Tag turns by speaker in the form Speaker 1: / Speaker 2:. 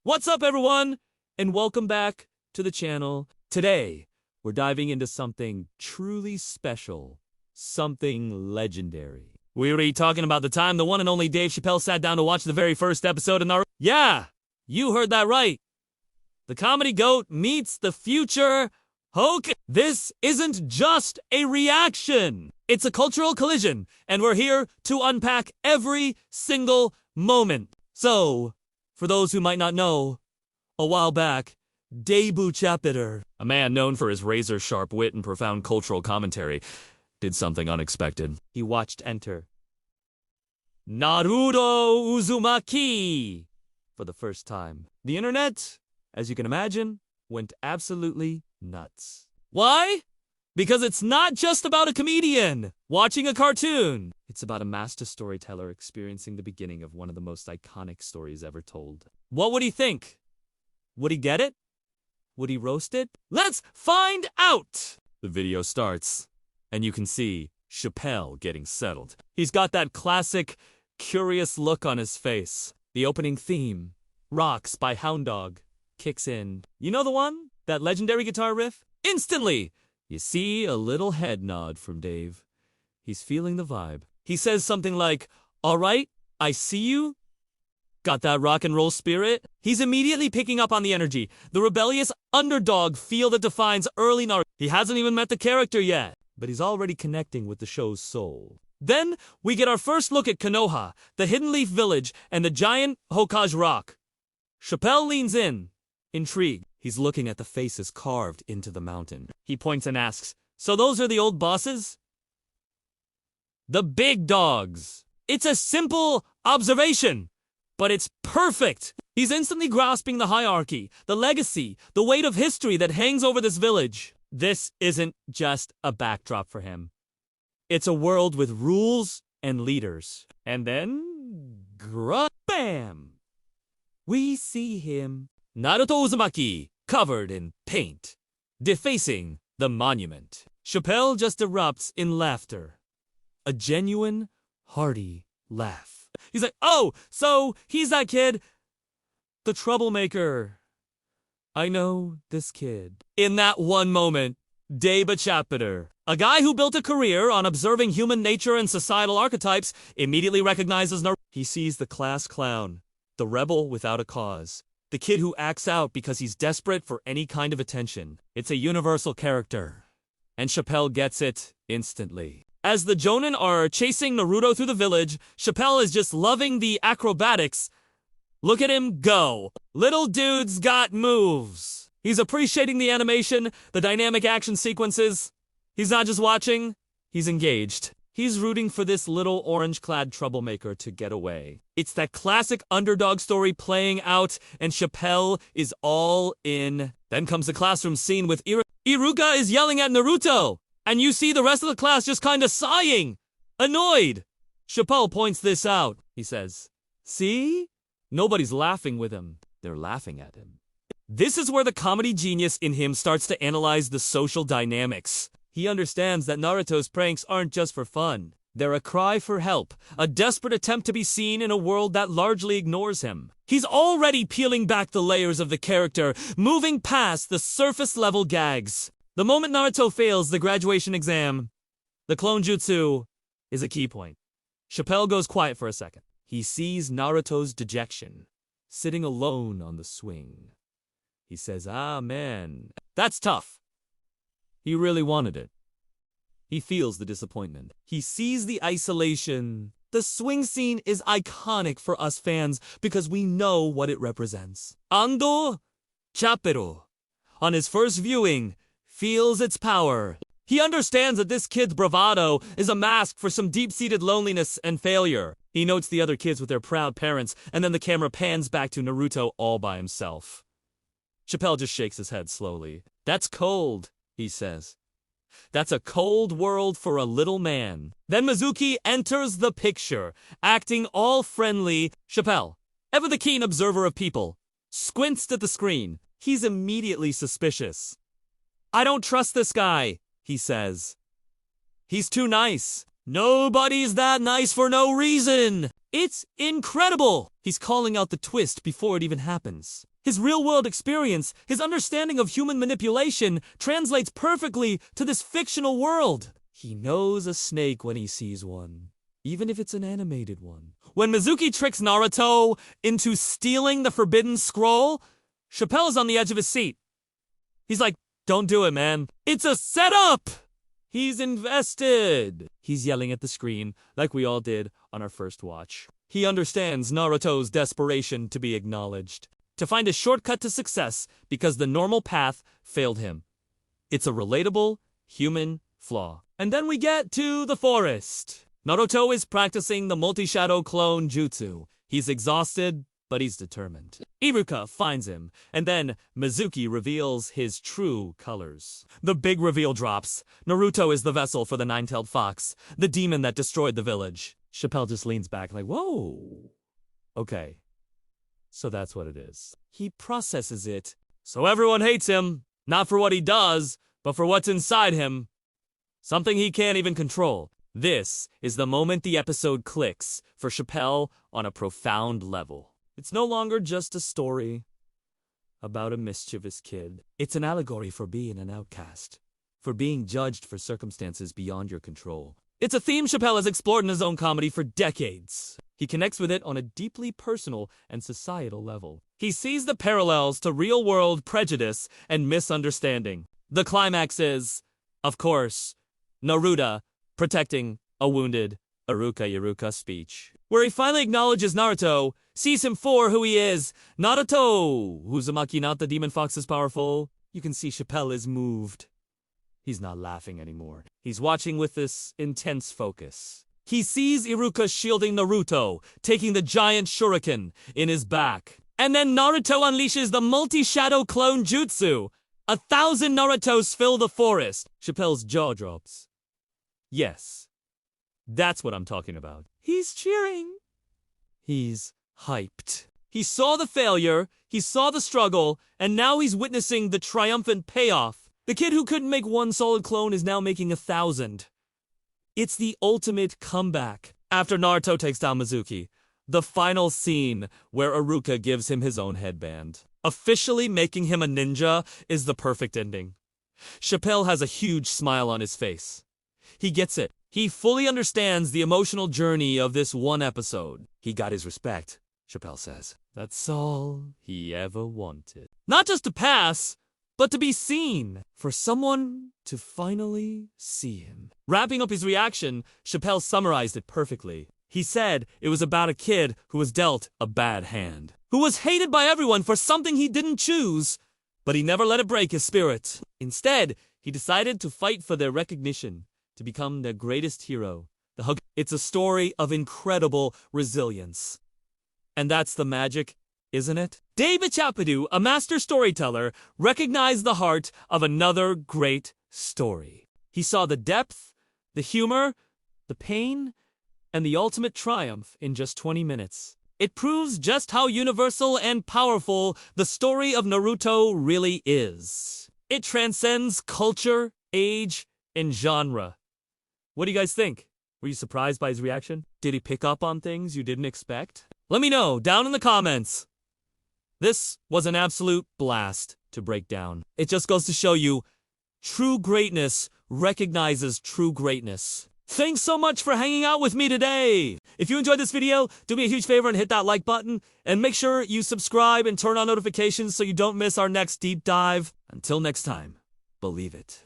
Speaker 1: What's up, everyone? And welcome back to the channel. Today, we're diving into something truly special, something legendary. We're already talking about the time the one and only Dave Chappelle sat down to watch the very first episode of Naruto. Yeah, you heard that right. The comedy goat meets the future Hulk. This isn't just a reaction. It's a cultural collision, and we're here to unpack every single moment. So, for those who might not know, a while back, Dave Chappelle, a man known for his razor-sharp wit and profound cultural commentary, did something unexpected. He watched enter Naruto Uzumaki for the first time. The internet, as you can imagine, went absolutely nuts. Why? Because it's not just about a comedian watching a cartoon. It's about a master storyteller experiencing the beginning of one of the most iconic stories ever told. What would he think? Would he get it? Would he roast it? Let's find out! The video starts, and you can see Chappelle getting settled. He's got that classic, curious look on his face. The opening theme, Rocks by Hound Dog, kicks in. You know the one? That legendary guitar riff? Instantly, you see a little head nod from Dave. He's feeling the vibe. He says something like, "All right, I see you. Got that rock and roll spirit?" He's immediately picking up on the energy, the rebellious underdog feel that defines early Naruto. He hasn't even met the character yet, but he's already connecting with the show's soul. Then we get our first look at Konoha, the Hidden Leaf Village, and the giant Hokage rock. Chappelle leans in, intrigued. He's looking at the faces carved into the mountain. He points and asks, "So those are the old bosses?" The big dogs. It's a simple observation, but it's perfect. He's instantly grasping the hierarchy, the legacy, the weight of history that hangs over this village. This isn't just a backdrop for him. It's a world with rules and leaders. And then, bam! We see him, Naruto Uzumaki, covered in paint, defacing the monument. Chappelle just erupts in laughter. A genuine, hearty laugh. He's like, "Oh, so he's that kid, the troublemaker. I know this kid." In that one moment, Dave Chappelle, a guy who built a career on observing human nature and societal archetypes, immediately recognizes Naruto. He sees the class clown, the rebel without a cause, the kid who acts out because he's desperate for any kind of attention. It's a universal character, and Chappelle gets it instantly. As the Jonin are chasing Naruto through the village, Chappelle is just loving the acrobatics. Look at him go. Little dude's got moves. He's appreciating the animation, the dynamic action sequences. He's not just watching, he's engaged. He's rooting for this little orange-clad troublemaker to get away. It's that classic underdog story playing out, and Chappelle is all in. Then comes the classroom scene with Iruka is yelling at Naruto, and you see the rest of the class just kinda sighing, annoyed. Chappelle points this out. He says, "See? Nobody's laughing with him. They're laughing at him." This is where the comedy genius in him starts to analyze the social dynamics. He understands that Naruto's pranks aren't just for fun. They're a cry for help, a desperate attempt to be seen in a world that largely ignores him. He's already peeling back the layers of the character, moving past the surface-level gags. The moment Naruto fails the graduation exam, the clone jutsu is a key point. Chappelle goes quiet for a second. He sees Naruto's dejection, sitting alone on the swing. He says, "Ah, man, that's tough." He really wanted it. He feels the disappointment. He sees the isolation. The swing scene is iconic for us fans because we know what it represents. Ando Chappelle, on his first viewing, feels its power. He understands that this kid's bravado is a mask for some deep-seated loneliness and failure. He notes the other kids with their proud parents, and then the camera pans back to Naruto all by himself. Chappelle just shakes his head slowly. "That's cold," he says. "That's a cold world for a little man." Then Mizuki enters the picture, acting all friendly. Chappelle, ever the keen observer of people, squints at the screen. He's immediately suspicious. "I don't trust this guy," he says. "He's too nice. Nobody's that nice for no reason." It's incredible! He's calling out the twist before it even happens. His real-world experience, his understanding of human manipulation, translates perfectly to this fictional world. He knows a snake when he sees one, even if it's an animated one. When Mizuki tricks Naruto into stealing the Forbidden Scroll, Chappelle is on the edge of his seat. He's like, "Don't do it, man. It's a setup!" He's invested. He's yelling at the screen, like we all did on our first watch. He understands Naruto's desperation to be acknowledged, to find a shortcut to success because the normal path failed him. It's a relatable, human flaw. And then we get to the forest. Naruto is practicing the multi-shadow clone jutsu. He's exhausted, but he's determined. Iruka finds him, and then Mizuki reveals his true colors. The big reveal drops. Naruto is the vessel for the nine-tailed fox, the demon that destroyed the village. Chappelle just leans back like, whoa. Okay, so that's what it is. He processes it. So everyone hates him, not for what he does, but for what's inside him. Something he can't even control. This is the moment the episode clicks for Chappelle on a profound level. It's no longer just a story about a mischievous kid. It's an allegory for being an outcast, for being judged for circumstances beyond your control. It's a theme Chappelle has explored in his own comedy for decades. He connects with it on a deeply personal and societal level. He sees the parallels to real-world prejudice and misunderstanding. The climax is, of course, Naruto protecting a wounded Iruka speech, where he finally acknowledges Naruto, sees him for who he is. Naruto! Uzumaki, not the demon fox, is powerful. You can see Chappelle is moved. He's not laughing anymore. He's watching with this intense focus. He sees Iruka shielding Naruto, taking the giant shuriken in his back. And then Naruto unleashes the multi-shadow clone jutsu. 1,000 Narutos fill the forest. Chappelle's jaw drops. Yes, that's what I'm talking about. He's cheering. He's hyped. He saw the failure, he saw the struggle, and now he's witnessing the triumphant payoff. The kid who couldn't make one solid clone is now making 1,000. It's the ultimate comeback. After Naruto takes down Mizuki, the final scene where Iruka gives him his own headband, officially making him a ninja, is the perfect ending. Chappelle has a huge smile on his face. He gets it. He fully understands the emotional journey of this one episode. He got his respect, Chappelle says. That's all he ever wanted. Not just to pass, but to be seen. For someone to finally see him. Wrapping up his reaction, Chappelle summarized it perfectly. He said it was about a kid who was dealt a bad hand, who was hated by everyone for something he didn't choose, but he never let it break his spirit. Instead, he decided to fight for their recognition, to become their greatest hero. It's a story of incredible resilience. And that's the magic, isn't it? David Chapadu, a master storyteller, recognized the heart of another great story. He saw the depth, the humor, the pain, and the ultimate triumph in just 20 minutes. It proves just how universal and powerful the story of Naruto really is. It transcends culture, age, and genre. What do you guys think? Were you surprised by his reaction? Did he pick up on things you didn't expect? Let me know down in the comments. This was an absolute blast to break down. It just goes to show you, true greatness recognizes true greatness. Thanks so much for hanging out with me today. If you enjoyed this video, do me a huge favor and hit that like button. And make sure you subscribe and turn on notifications so you don't miss our next deep dive. Until next time, believe it.